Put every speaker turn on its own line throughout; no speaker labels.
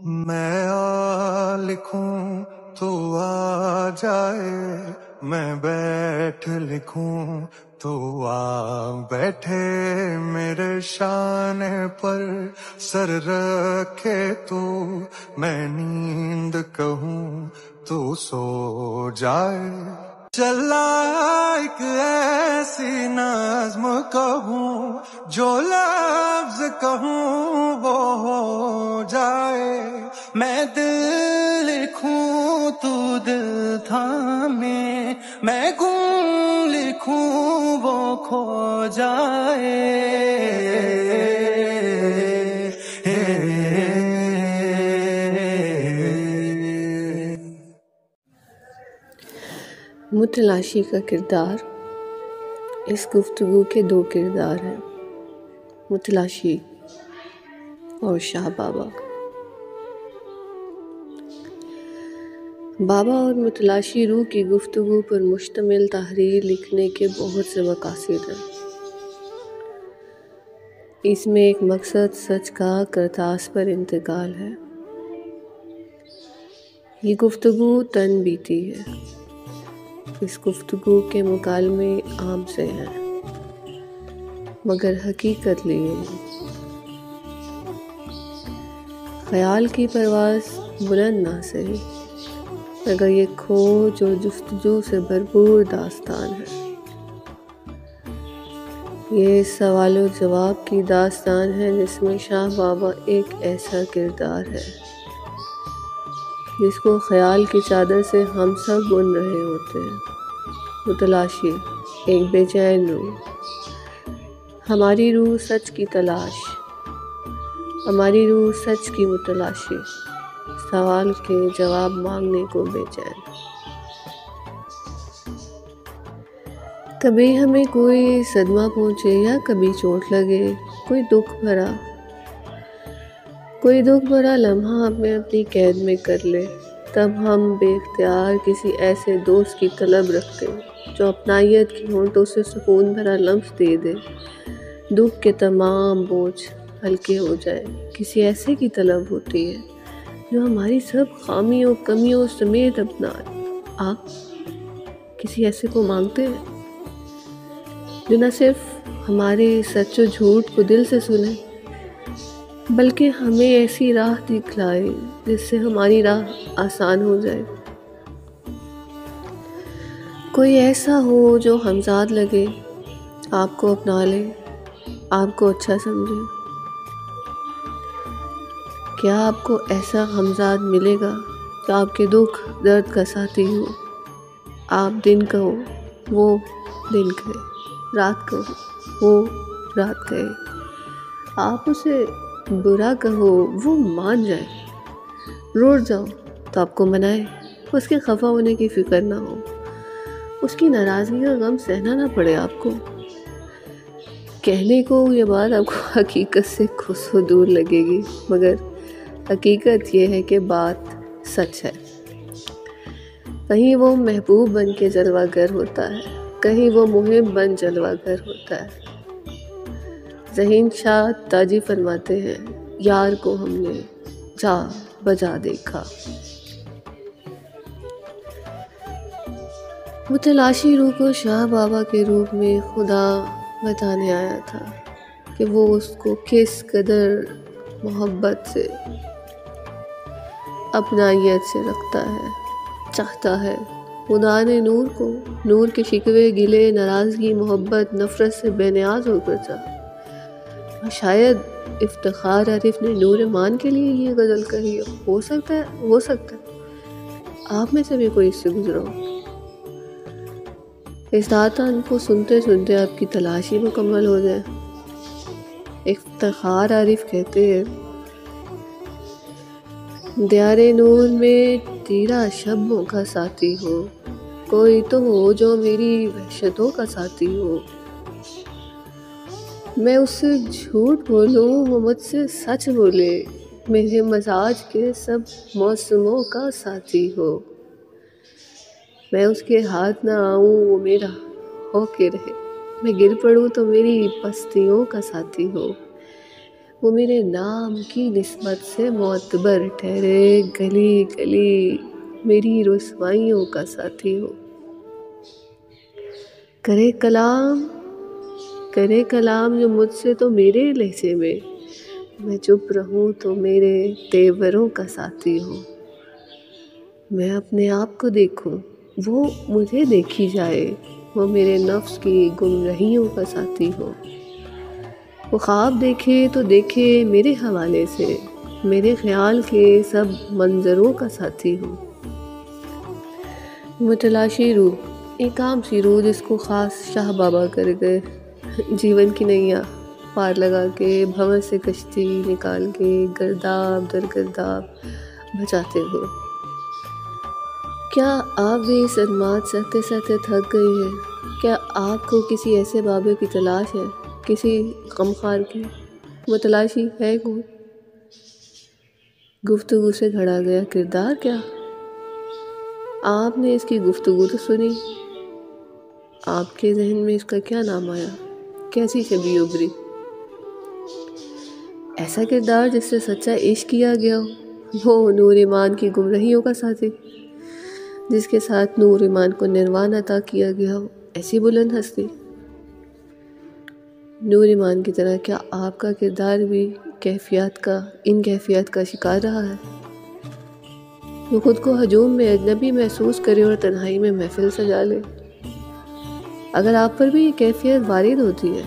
میں آ لکھوں تو آ جائے، میں بیٹھ لکھوں تو آ بیٹھے، میرے شان پر سر رکھے تو میں نیند کہوں تو سو جائے۔ چلا ایک ایسی نظم کہوں، جو لفظ کہوں وہ ہو جائے، میں دل لکھوں تو دل تھامے، میں گم لکھوں وہ کھو جائے۔
متلاشی کا کردار۔ اس گفتگو کے دو کردار ہیں، متلاشی اور شاہ بابا۔ بابا اور متلاشی روح کی گفتگو پر مشتمل تحریر لکھنے کے بہت سے مقاصد ہیں۔ اس میں ایک مقصد سچ کا کرتاس پر انتقال ہے۔ یہ گفتگو تن بیتی ہے۔ اس گفتگو کے مکالمے عام سے ہیں، مگر حقیقت لیے ہیں۔ خیال کی پرواز بلند نہ سہی، مگر یہ کھوج اور جستجو سے بھرپور داستان ہے۔ یہ سوال و جواب کی داستان ہے، جس میں شاہ بابا ایک ایسا کردار ہے جس کو خیال کی چادر سے ہم سب بن رہے ہوتے ہیں۔ متلاشی ایک بے چین روح، ہماری روح سچ کی تلاش، ہماری روح سچ کی متلاشی، سوال کے جواب مانگنے کو بے چین۔ کبھی ہمیں کوئی صدمہ پہنچے یا کبھی چوٹ لگے، کوئی دکھ بھرا لمحہ ہمیں اپنی قید میں کر لے، تب ہم بے اختیار کسی ایسے دوست کی طلب رکھتے ہیں جو اپنائیت کی ہونٹوں سے سکون بھرا لمس دے دے، دکھ کے تمام بوجھ ہلکے ہو جائے۔ کسی ایسے کی طلب ہوتی ہے جو ہماری سب خامیوں کمیوں سمیت اپنائے۔ آپ کسی ایسے کو مانگتے ہیں جو نہ صرف ہمارے سچ و جھوٹ کو دل سے سنے، بلکہ ہمیں ایسی راہ دکھلائے جس سے ہماری راہ آسان ہو جائے؟ کوئی ایسا ہو جو ہمزاد لگے، آپ کو اپنا لے، آپ کو اچھا سمجھے۔ کیا آپ کو ایسا ہمزاد ملے گا جو آپ کے دکھ درد کا ساتھی ہو؟ آپ دن کہو وہ دن کہے، رات کہو وہ رات کہے، آپ اسے برا کہو وہ مان جائے، روٹ جاؤ تو آپ کو منائے، اس کے خفا ہونے کی فکر نہ ہو، اس کی ناراضگی کا غم سہنا نہ پڑے آپ کو۔ کہنے کو یہ بات آپ کو حقیقت سے کوسوں دور لگے گی، مگر حقیقت یہ ہے کہ بات سچ ہے۔ کہیں وہ محبوب بن کے جلوہ گر ہوتا ہے، کہیں وہ محب بن جلوہ گر ہوتا ہے۔ ذہین شاہ تاجی فرماتے ہیں، یار کو ہم نے جا بجا دیکھا۔ متلاشی روح کو شاہ بابا کے روپ میں خدا بتانے آیا تھا کہ وہ اس کو کس قدر محبت سے، اپنائیت سے رکھتا ہے، چاہتا ہے۔ خدا نے نور کو نور کے شکوے گلے ناراضگی محبت نفرت سے بے نیاز ہو کر چاہا۔ شاید افتخار عارف نے نور مان کے لیے یہ غزل کہی ہو سکتا ہے آپ میں سے بھی کوئی اس سے گزرا ہو۔ اس داستان کو سنتے سنتے آپ کی تلاشی مکمل ہو جائے۔ افتخار عارف کہتے ہیں، دیار نور میں تیرا شبوں کا ساتھی ہو، کوئی تو ہو جو میری وحشتوں کا ساتھی ہو۔ میں اس سے جھوٹ بولوں وہ مجھ سے سچ بولے، میرے مزاج کے سب موسموں کا ساتھی ہو۔ میں اس کے ہاتھ نہ آؤں وہ میرا ہو کے رہے، میں گر پڑوں تو میری پستیوں کا ساتھی ہو۔ وہ میرے نام کی نسبت سے معتبر ٹھہرے، گلی گلی میری رسوائیوں کا ساتھی ہو۔ کرے کلام جو مجھ سے تو میرے لہجے میں چپ رہوں تو میرے تیوروں کا ساتھی ہو۔ میں اپنے آپ کو دیکھوں، وہ مجھے دیکھی جائے، وہ میرے نفس کی گمراہیوں کا ساتھی ہو۔ وہ خواب دیکھے تو دیکھے میرے حوالے سے، میرے خیال کے سب منظروں کا ساتھی ہو۔ متلاشی روح، ایک عام سی روح جس کو خاص شاہ بابا کر گئے، جیون کی نیا پار لگا کے، بھنور سے کشتی نکال کے گرداب در گرداب بچاتے ہو۔ کیا آپ بھی صدمات سہتے سہتے تھک گئی ہیں؟ کیا آپ کو کسی ایسے بابے کی تلاش ہے، کسی غمخوار کی؟ متلاشی ہے کون؟ گفتگو سے گھڑا گیا کردار کیا؟ آپ نے اس کی گفتگو تو سنی، آپ کے ذہن میں اس کا کیا نام آیا؟ کیسی شبیہ ابھری؟ ایسا کردار جس سے سچا عشق کیا گیا ہو، وہ نور ایمان کی گمراہیوں کا ساتھی، جس کے ساتھ نور ایمان کو نروان عطا کیا گیا ہو، ایسی بلند ہستی۔ نور ایمان کی طرح کیا آپ کا کردار بھی ان کیفیات کا شکار رہا ہے؟ وہ خود کو ہجوم میں اجنبی محسوس کرے اور تنہائی میں محفل سجا لے۔ اگر آپ پر بھی یہ کیفیت وارد ہوتی ہے،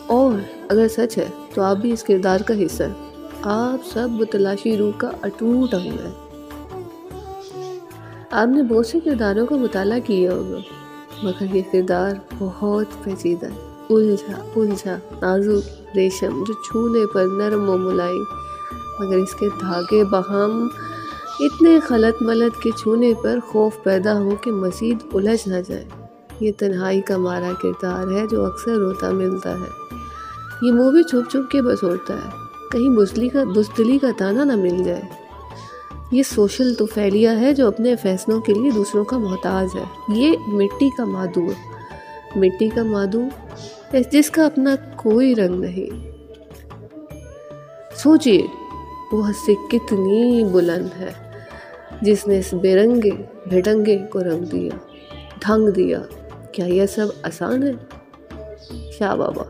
اور اگر سچ ہے تو آپ بھی اس کردار کا حصہ ہیں۔ آپ سب متلاشی روح کا اٹوٹ انگ ہے۔ آپ نے بہت سے کرداروں کا مطالعہ کیا ہوگا، مگر یہ کردار بہت پیچیدہ ہے، الجھا نازک ریشم جو چھونے پر نرم و ملائی، مگر اس کے دھاگے باہم اتنے خلط ملط کے چھونے پر خوف پیدا ہو کہ مزید الجھ نہ جائے۔ یہ تنہائی کا مارا کردار ہے جو اکثر روتا ملتا ہے۔ یہ منہ بھی چھپ چھپ کے بس اڑتا ہے، کہیں بزدلی کا تانا نہ مل جائے۔ یہ سوشل توفیلیہ ہے جو اپنے فیصلوں کے لیے دوسروں کا محتاج ہے۔ یہ مٹی کا مادو جس کا اپنا کوئی رنگ نہیں۔ سوچئے وہ ہستی کتنی بلند ہے جس نے اس بے ڈھنگے کو ڈھنگ دیا۔ کیا یہ سب آسان ہے؟ شاہ بابا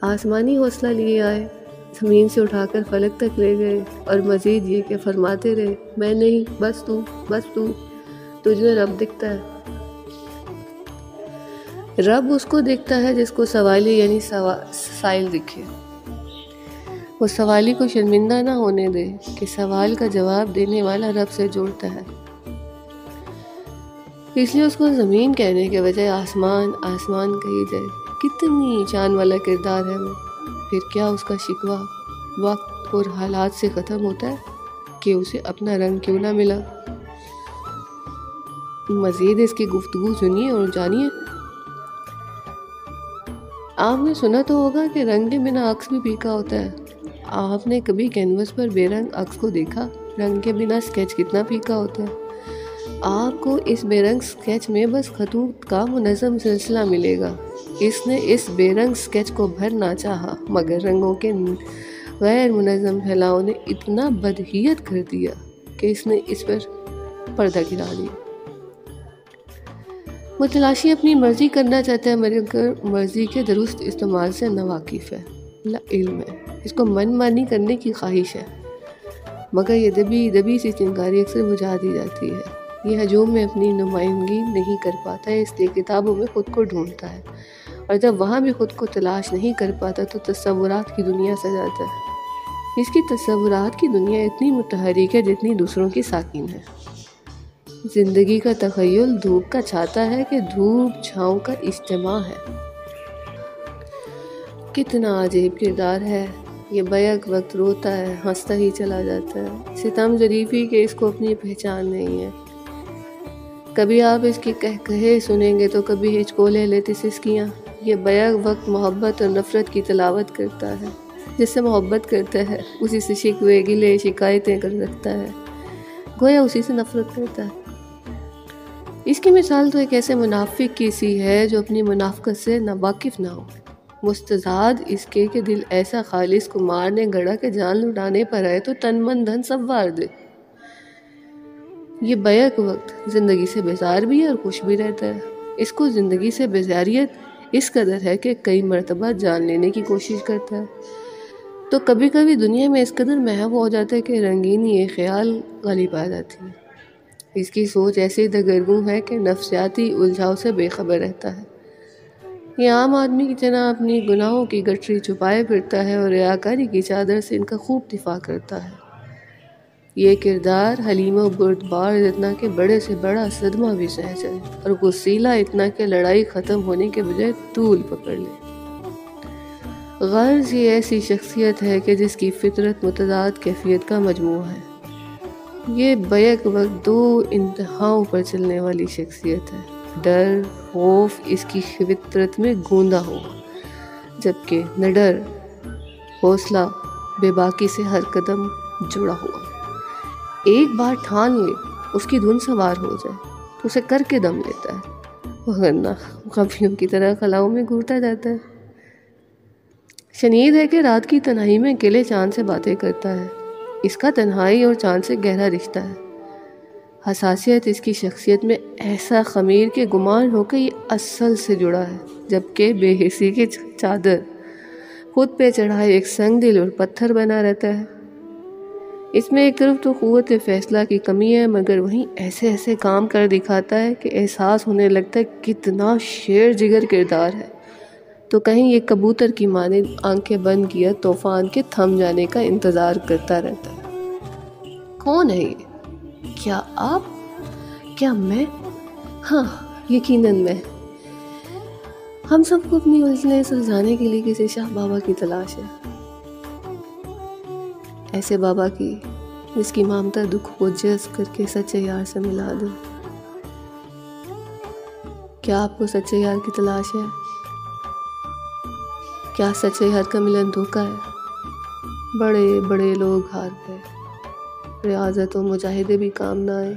آسمانی حوصلہ لیے آئے، زمین سے اٹھا کر فلک تک لے گئے، اور مزید یہ کہ فرماتے رہے، میں نہیں، بس تو تجھ میں رب دکھتا ہے۔ رب اس کو دیکھتا ہے جس کو سوالی یعنی سائل دکھے۔ وہ سوالی کو شرمندہ نہ ہونے دے کہ سوال کا جواب دینے والا رب سے جوڑتا ہے، اس لیے اس کو زمین کہنے کے بجائے آسمان کہی جائے۔ کتنی شان والا کردار ہے وہ۔ پھر کیا اس کا شکوہ وقت اور حالات سے ختم ہوتا ہے کہ اسے اپنا رنگ کیوں نہ ملا؟ مزید اس کی گفتگو سنیے اور جانیے۔ آپ نے سنا تو ہوگا کہ رنگ کے بنا عکس بھی پھیکا ہوتا ہے۔ آپ نے کبھی کینوس پر بے رنگ عکس کو دیکھا؟ رنگ کے بنا اسکیچ کتنا پھیکا ہوتا ہے۔ آپ کو اس بے رنگ اسکیچ میں بس خطوط کا منظم سلسلہ ملے گا۔ اس نے اس بے رنگ اسکیچ کو بھرنا چاہا، مگر رنگوں کے غیر منظم پھیلاؤ نے اتنا بدہیت کر دیا کہ اس نے اس پر پردہ گرا دیا۔ متلاشی اپنی مرضی کرنا چاہتا ہے، مگر مرضی کے درست استعمال سے ناواقف ہے، لا علم ہے۔ اس کو من مانی کرنے کی خواہش ہے، مگر یہ دبی سی چنگاری اکثر بجھا دی جاتی ہے۔ یہ ہجوم میں اپنی نمائندگی نہیں کر پاتا ہے، اس لیے کتابوں میں خود کو ڈھونڈتا ہے، اور جب وہاں بھی خود کو تلاش نہیں کر پاتا تو تصورات کی دنیا سجاتا ہے۔ اس کی تصورات کی دنیا اتنی متحرک ہے جتنی دوسروں کی ساکن ہے۔ زندگی کا تخیل دھوپ کا چھاتا ہے کہ دھوپ چھاؤں کا اجتماع ہے۔ کتنا عجیب کردار ہے یہ، بیک وقت روتا ہے، ہنستا ہی چلا جاتا ہے، ستم ظریفی کہ اس کو اپنی پہچان نہیں ہے۔ کبھی آپ اس کی کہے سنیں گے تو کبھی ہچکولے لیتے سسکیاں۔ یہ بیک وقت محبت اور نفرت کی تلاوت کرتا ہے، جس سے محبت کرتا ہے اسی سے شکوے گلے شکایتیں کر رکھتا ہے، گویا اسی سے نفرت کرتا ہے۔ اس کی مثال تو ایک ایسے منافق کی سی ہے جو اپنی منافقت سے ناواقف نہ ہو۔ مستضاد اس کے کہ دل ایسا خالص کو مارنے گڑا کہ جان لٹانے پر آئے تو تن من دھن سب وار دے۔ یہ بیک وقت زندگی سے بیزار بھی ہے اور خوش بھی رہتا ہے۔ اس کو زندگی سے بیزاریت اس قدر ہے کہ کئی مرتبہ جان لینے کی کوشش کرتا ہے، تو کبھی کبھی دنیا میں اس قدر محو ہو جاتا ہے کہ رنگینی یہ خیال غالب آ جاتی ہے۔ اس کی سوچ ایسی دگرگوں ہے کہ نفسیاتی الجھاؤ سے بے خبر رہتا ہے۔ یہ عام آدمی کی طرح اپنی گناہوں کی گٹری چھپائے پھرتا ہے اور ریاکاری کی چادر سے ان کا خوب دفاع کرتا ہے۔ یہ کردار حلیم و بردبار اتنا کہ بڑے سے بڑا صدمہ بھی سہ جائے، اور غصیلا اتنا کہ لڑائی ختم ہونے کے بجائے طول پکڑ لے۔ غرض یہ ایسی شخصیت ہے کہ جس کی فطرت متضاد کیفیت کا مجموعہ ہے۔ یہ بیک وقت دو انتہاؤں پر چلنے والی شخصیت ہے۔ ڈر، خوف اس کی فطرت میں گوندا ہوا، جبکہ نہ ڈر، حوصلہ بے باکی سے ہر قدم جڑا ہوا۔ ایک بار ٹھان لے اس کی دھن سوار ہو جائے تو اسے کر کے دم لیتا ہے، ورنہ خفیوں کی طرح خلاؤں میں گھورتا جاتا ہے۔ شنید ہے کہ رات کی تنہائی میں اکیلے چاند سے باتیں کرتا ہے۔ اس کا تنہائی اور چاند سے گہرا رشتہ ہے۔ حساسیت اس کی شخصیت میں ایسا خمیر کہ گمان ہو کہ یہ اصل سے جڑا ہے، جبکہ بے حسی کی چادر خود پہ چڑھائے ایک سنگ دل اور پتھر بنا رہتا ہے۔ اس میں ایک طرف تو قوت فیصلہ کی کمی ہے، مگر وہیں ایسے ایسے کام کر دکھاتا ہے کہ احساس ہونے لگتا ہے کتنا شیر جگر کردار ہے، تو کہیں یہ کبوتر کی مانند آنکھیں بند کیا طوفان کے تھم جانے کا انتظار کرتا رہتا ہے۔ کون ہے یہ؟ کیا آپ؟ کیا میں؟ ہاں، یقیناً میں۔ ہم سب کو اپنی الجھنیں سلجھانے کے لیے کسی شاہ بابا کی تلاش ہے، ایسے بابا کی جس کی مامتا دکھ کو جذب کر کے سچے یار سے ملا دے۔ کیا آپ کو سچے یار کی تلاش ہے؟ کیا سچے یار کا ملن دھوکہ ہے؟ بڑے بڑے لوگ ہار گئے، ریاضت و مجاہدے بھی کام نہ آئے۔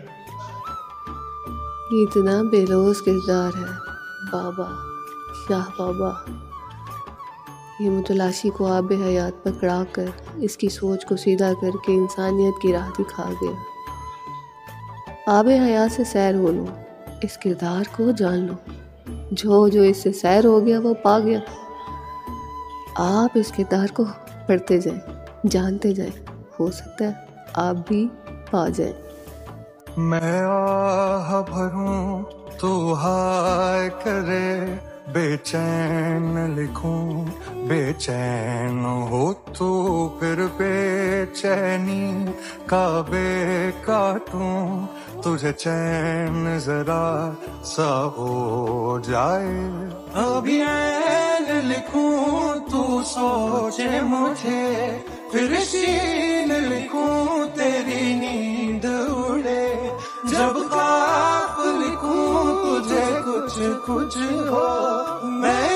یہ اتنا بے لوث کردار ہے بابا، شاہ بابا۔ یہ متلاشی کو آب حیات پکڑا کر اس کی سوچ کو سیدھا کر کے انسانیت کی راہ دکھا گیا۔ آب حیات سے سیر ہو لو، اس کردار کو جان لو، جو اس سے سیر ہو گیا وہ پا گیا۔ آپ اس کردار کو پڑھتے جائیں، جانتے جائیں، ہو سکتا ہے آپ بھی پا جائیں۔
میں آہ بھروں تو ہائے کرے، بے چین لکھوں بے چین ہو تو پھر بے چینی کا بے کاٹوں، تجھے چین ذرا سا ہو جائے۔ ابھی عین لکھوں تو سوچے مجھے، پھر شین لکھوں تیری نیند اڑے، جب قاف لکھوں تجھے کچھ کچھ ہو، میں